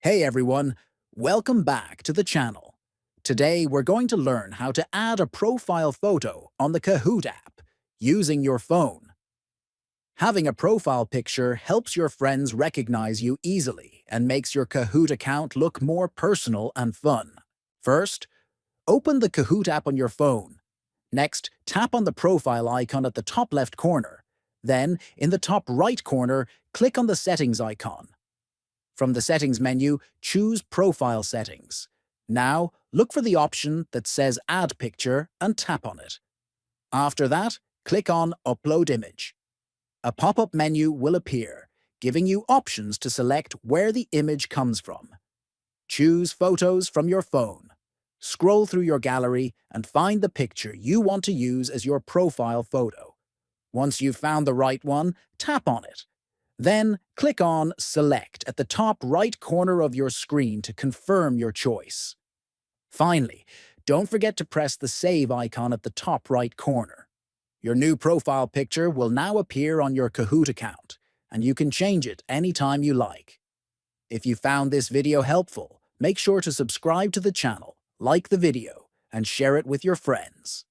Hey everyone, welcome back to the channel. Today we're going to learn how to add a profile photo on the Kahoot app using your phone. Having a profile picture helps your friends recognize you easily and makes your Kahoot account look more personal and fun. First, open the Kahoot app on your phone. Next, tap on the profile icon at the top left corner. Then, in the top right corner, click on the settings icon. From the Settings menu, choose Profile Settings. Now, look for the option that says Add Picture and tap on it. After that, click on Upload Image. A pop-up menu will appear, giving you options to select where the image comes from. Choose Photos from your phone. Scroll through your gallery and find the picture you want to use as your profile photo. Once you've found the right one, tap on it. Then, click on Select at the top right corner of your screen to confirm your choice. Finally, don't forget to press the Save icon at the top right corner. Your new profile picture will now appear on your Kahoot account, and you can change it anytime you like. If you found this video helpful, make sure to subscribe to the channel, like the video, and share it with your friends.